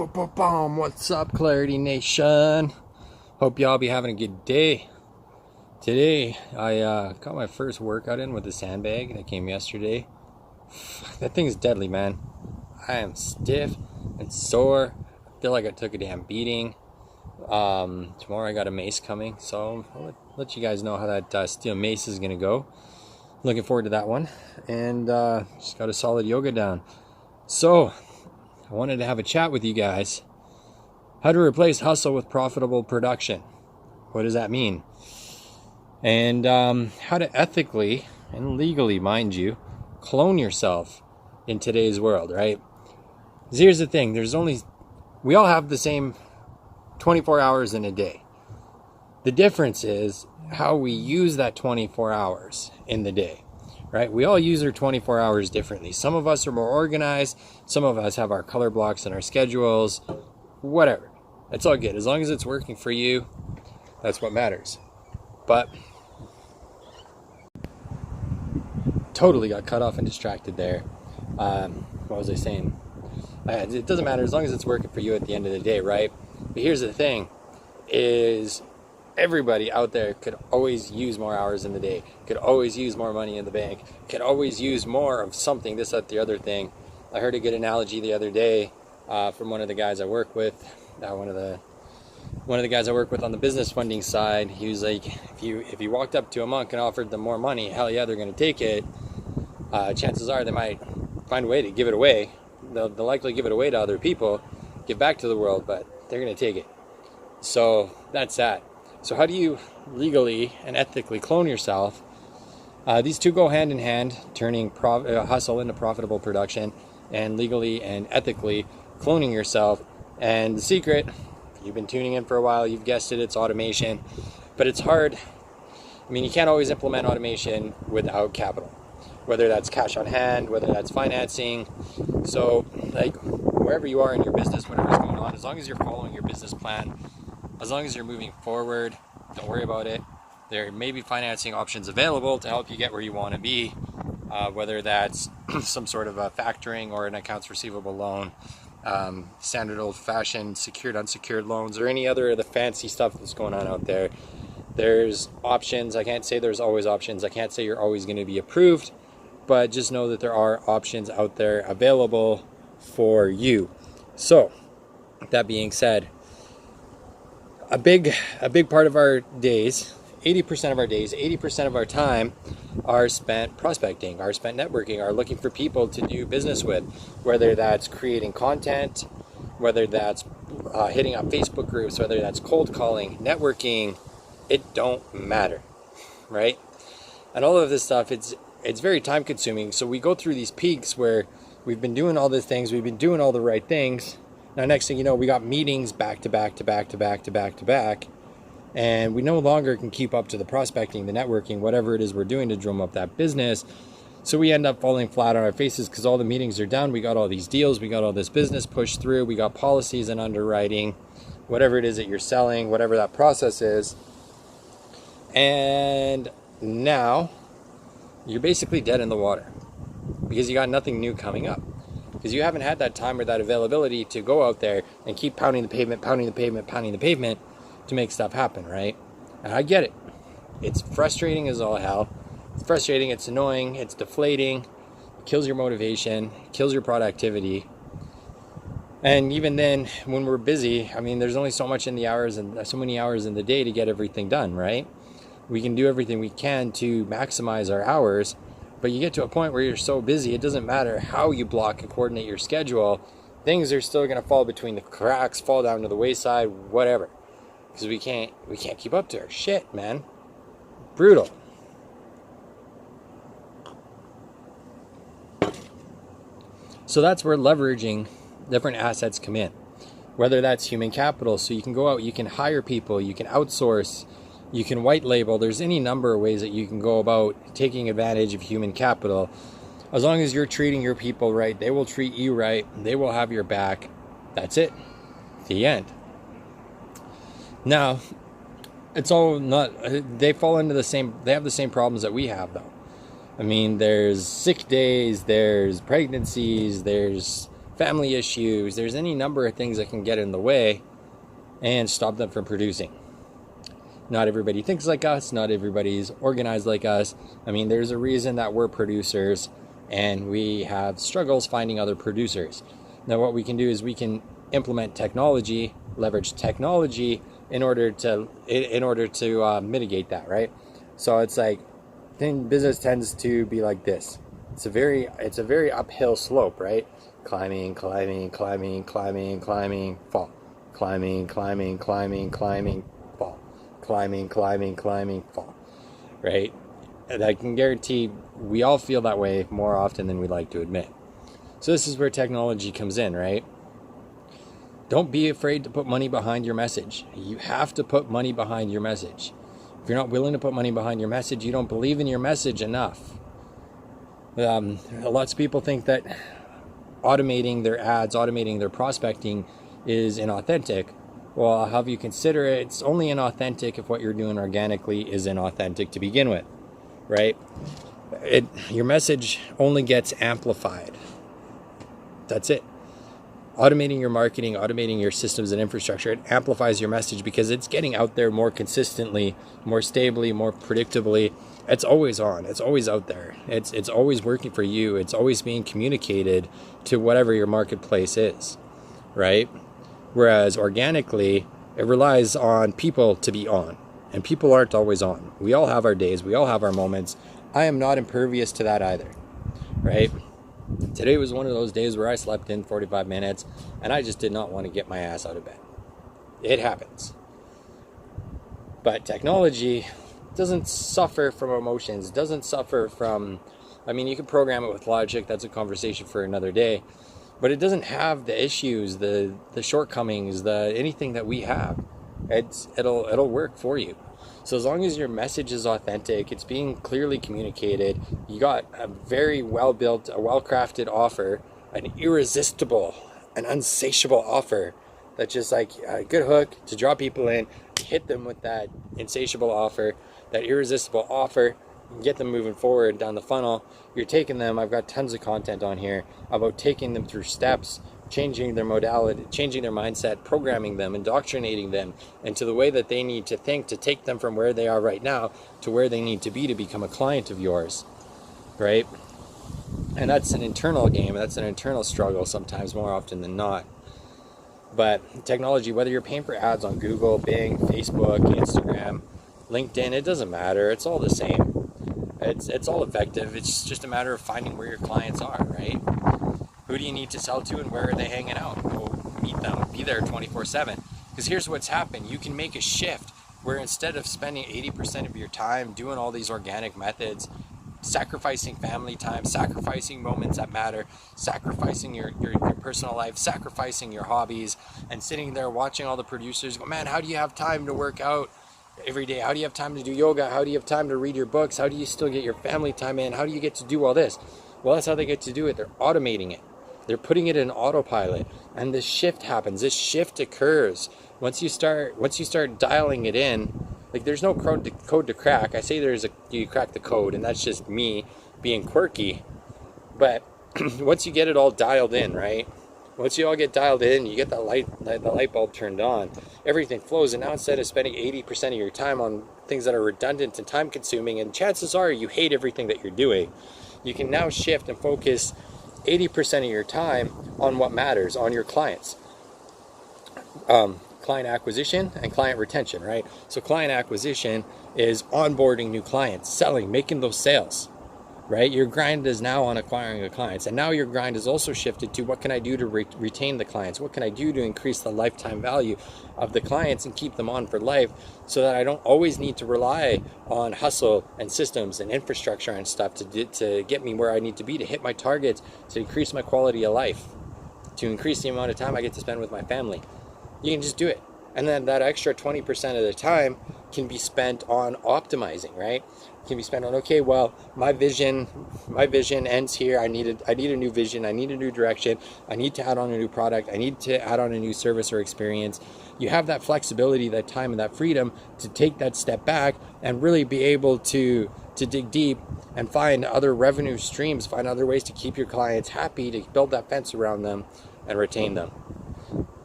Boom. What's up, Clarity Nation? Hope y'all be having a good day. Today, I got my first workout in with the sandbag that came yesterday. That thing's deadly, man. I am stiff and sore. I feel like I took a damn beating. Tomorrow I got a mace coming, so I'll let you guys know how that steel mace is going to go. Looking forward to that one. And just got a solid yoga down. So, I wanted to have a chat with you guys. How to replace hustle with profitable production. What does that mean? And how to ethically and legally, mind you, clone yourself in today's world, right? Because here's the thing. We all have the same 24 hours in a day. The difference is how we use that 24 hours in the day, right? We all use our 24 hours differently. Some of us are more organized. Some of us have our color blocks and our schedules, whatever. It's all good. As long as it's working for you, that's what matters. But totally got cut off and distracted there. What was I saying? It doesn't matter as long as it's working for you at the end of the day, right? But here's the thing is everybody out there could always use more hours in the day, could always use more money in the bank, could always use more of something, this, that, the other thing. I heard a good analogy the other day from one of the guys I work with, one of the guys I work with on the business funding side. He was like, if you walked up to a monk and offered them more money, hell yeah, they're going to take it. Chances are they might find a way to give it away. They'll likely give it away to other people, give back to the world, but they're going to take it. So that's that. So how do you legally and ethically clone yourself? These two go hand in hand, turning hustle into profitable production, and legally and ethically cloning yourself. And the secret, if you've been tuning in for a while, you've guessed it, it's automation. But it's hard. I mean, you can't always implement automation without capital, whether that's cash on hand, whether that's financing. So like wherever you are in your business, whatever's going on, as long as you're following your business plan, as long as you're moving forward, don't worry about it. There may be financing options available to help you get where you want to be, whether that's some sort of a factoring or an accounts receivable loan, standard old-fashioned secured, unsecured loans, or any other of the fancy stuff that's going on out there. There's options. I can't say there's always options. I can't say you're always going to be approved, but just know that there are options out there available for you. So, that being said, a big part of our days, 80% of our days, 80% of our time are spent prospecting, are spent networking, are looking for people to do business with, whether that's creating content, whether that's hitting up Facebook groups, whether that's cold calling, networking, it don't matter, right? And all of this stuff, it's very time consuming. So we go through these peaks where we've been doing all these things, we've been doing all the right things. Now, next thing you know, we got meetings back to back to back to back to back to back, and we no longer can keep up to the prospecting, the networking, whatever it is we're doing to drum up that business. So we end up falling flat on our faces because all the meetings are done. We got all these deals, we got all this business pushed through, we got policies and underwriting, whatever it is that you're selling, whatever that process is. And now you're basically dead in the water because you got nothing new coming up. Because you haven't had that time or that availability to go out there and keep pounding the pavement to make stuff happen, right? And I get it. It's frustrating as all hell. It's frustrating, it's annoying, it's deflating, it kills your motivation, it kills your productivity. And even then, when we're busy, I mean, there's only so much in the hours and so many hours in the day to get everything done, right? We can do everything we can to maximize our hours, but you get to a point where you're so busy, it doesn't matter how you block and coordinate your schedule, things are still going to fall between the cracks, fall down to the wayside, whatever. Because we can't keep up to our shit, man. Brutal. So that's where leveraging different assets come in. Whether that's human capital, so you can go out, you can hire people, you can outsource, you can white label. There's any number of ways that you can go about taking advantage of human capital. As long as you're treating your people right, they will treat you right, they will have your back. That's it. The end. Now, it's all not, they fall into they have the same problems that we have though. I mean, there's sick days, there's pregnancies, there's family issues, there's any number of things that can get in the way and stop them from producing. Not everybody thinks like us, not everybody's organized like us. I mean, there's a reason that we're producers and we have struggles finding other producers. Now what we can do is we can implement technology, leverage technology in order to mitigate that, right? So it's like, business tends to be like this. It's a very uphill slope, right? Climbing, climbing, climbing, climbing, climbing, fall. Climbing, climbing, climbing, climbing, fall. Climbing, climbing, climbing, fall. Right? And I can guarantee we all feel that way more often than we like to admit. So this is where technology comes in, right? Don't be afraid to put money behind your message. You have to put money behind your message. If you're not willing to put money behind your message, you don't believe in your message enough. Lots of people think that automating their ads, automating their prospecting is inauthentic. Well, I'll have you consider it's only inauthentic if what you're doing organically is inauthentic to begin with, right? Your message only gets amplified. That's it. Automating your marketing, automating your systems and infrastructure, it amplifies your message because it's getting out there more consistently, more stably, more predictably. It's always on. It's always out there. It's always working for you. It's always being communicated to whatever your marketplace is, right? Whereas organically, it relies on people to be on, and people aren't always on. We all have our days. We all have our moments. I am not impervious to that either, right? Today was one of those days where I slept in 45 minutes and I just did not want to get my ass out of bed. It happens. But technology doesn't suffer from emotions, doesn't suffer from, I mean, you can program it with logic. That's a conversation for another day. But it doesn't have the issues, the shortcomings, anything that we have. It'll work for you. So as long as your message is authentic, it's being clearly communicated, you got a very well-built, a well-crafted offer, an irresistible, an unsatiable offer that's just like a good hook to draw people in, hit them with that insatiable offer, that irresistible offer, and get them moving forward down the funnel. You're taking them, I've got tons of content on here about taking them through steps, changing their modality, changing their mindset, programming them, indoctrinating them into the way that they need to think to take them from where they are right now to where they need to be to become a client of yours, right? And that's an internal game. That's an internal struggle sometimes, more often than not. But technology, whether you're paying for ads on Google, Bing, Facebook, Instagram, LinkedIn, it doesn't matter. It's all the same. It's all effective. It's just a matter of finding where your clients are, right? Who do you need to sell to and where are they hanging out? Go meet them, be there 24/7. Because here's what's happened. You can make a shift where instead of spending 80% of your time doing all these organic methods, sacrificing family time, sacrificing moments that matter, sacrificing your personal life, sacrificing your hobbies, and sitting there watching all the producers go, man, how do you have time to work out every day? How do you have time to do yoga? How do you have time to read your books? How do you still get your family time in? How do you get to do all this? Well, that's how they get to do it. They're automating it. They're putting it in autopilot, and this shift happens. This shift occurs once you start dialing it in. Like, there's no code to crack. I say you crack the code, and that's just me being quirky. But once you get it all dialed in, right? Once you all get dialed in, you get the light bulb turned on. Everything flows, and now instead of spending 80% of your time on things that are redundant and time-consuming, and chances are you hate everything that you're doing, you can now shift and focus 80% of your time on what matters, on your clients. Client acquisition and client retention, right? So client acquisition is onboarding new clients, selling, making those sales, right? Your grind is now on acquiring the clients. And now your grind is also shifted to what can I do to retain the clients? What can I do to increase the lifetime value of the clients and keep them on for life so that I don't always need to rely on hustle and systems and infrastructure and stuff to get me where I need to be, to hit my targets, to increase my quality of life, to increase the amount of time I get to spend with my family. You can just do it. And then that extra 20% of the time can be spent on optimizing, right? Can be spent on, okay, well, my vision ends here. I need a new vision. I need a new direction. I need to add on a new product. I need to add on a new service or experience. You have that flexibility, that time, and that freedom to take that step back and really be able to dig deep and find other revenue streams, find other ways to keep your clients happy, to build that fence around them, and retain them.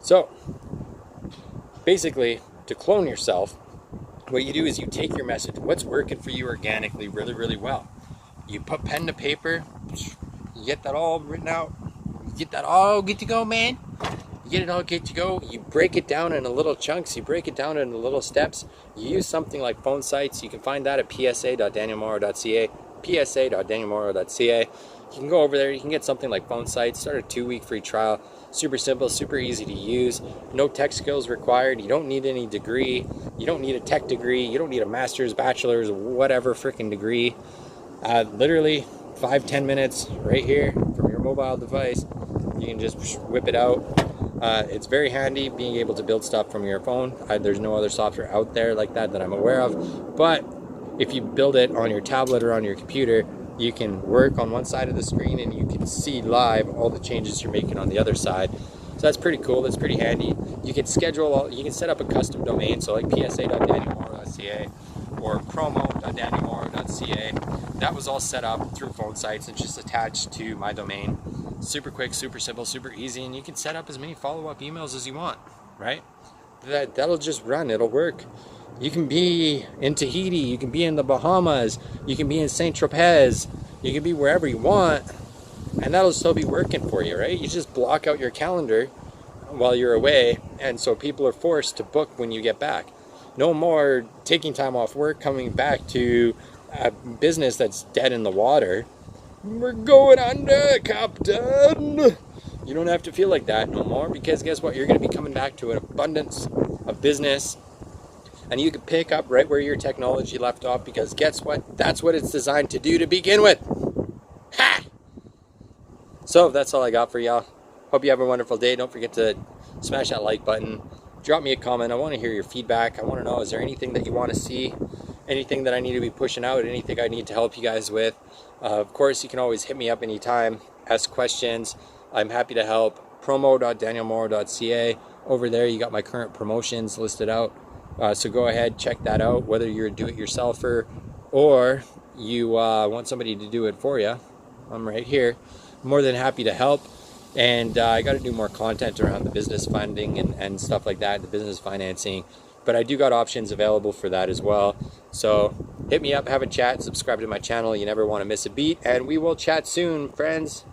So basically, to clone yourself, what you do is you take your message, what's working for you organically really, really well. You put pen to paper, you get that all written out, you get that all good to go, man. You get it all good to go, you break it down into little chunks, you break it down into little steps. You use something like Phone Sites. You can find that at psa.danielmorrow.ca, psa.danielmorrow.ca. You can go over there, you can get something like Phone Sites, start a 2-week free trial. Super simple, super easy to use. No tech skills required. You don't need any degree. You don't need a tech degree. You don't need a master's, bachelor's, whatever freaking degree. Literally 5-10 minutes right here from your mobile device. You can just whip it out. It's very handy being able to build stuff from your phone. There's no other software out there like that I'm aware of. But if you build it on your tablet or on your computer, you can work on one side of the screen and you can see live all the changes you're making on the other side. So that's pretty cool. That's pretty handy. You can schedule, you can set up a custom domain, so like psa.danielmorrow.ca or promo.danielmorrow.ca. That was all set up through Phone Sites and just attached to my domain. Super quick, super simple, super easy, and you can set up as many follow-up emails as you want, right? That'll just run, it'll work. You can be in Tahiti, you can be in the Bahamas, you can be in Saint Tropez, you can be wherever you want, and that'll still be working for you, right? You just block out your calendar while you're away, and so people are forced to book when you get back. No more taking time off work, coming back to a business that's dead in the water. We're going under, Captain. You don't have to feel like that no more, because guess what? You're going to be coming back to an abundance of business, and you can pick up right where your technology left off, because guess what? That's what it's designed to do to begin with. Ha! So that's all I got for y'all. Hope you have a wonderful day. Don't forget to smash that like button. Drop me a comment. I want to hear your feedback. I want to know, is there anything that you want to see? Anything that I need to be pushing out? Anything I need to help you guys with? Of course, you can always hit me up anytime. Ask questions. I'm happy to help. Promo.danielmorrow.ca. Over there, you got my current promotions listed out. So go ahead, check that out. Whether you're a do-it-yourselfer or you want somebody to do it for you, I'm right here. More than happy to help. And I got to do more content around the business funding and stuff like that, the business financing. But I do got options available for that as well. So hit me up, have a chat, subscribe to my channel. You never want to miss a beat. And we will chat soon, friends.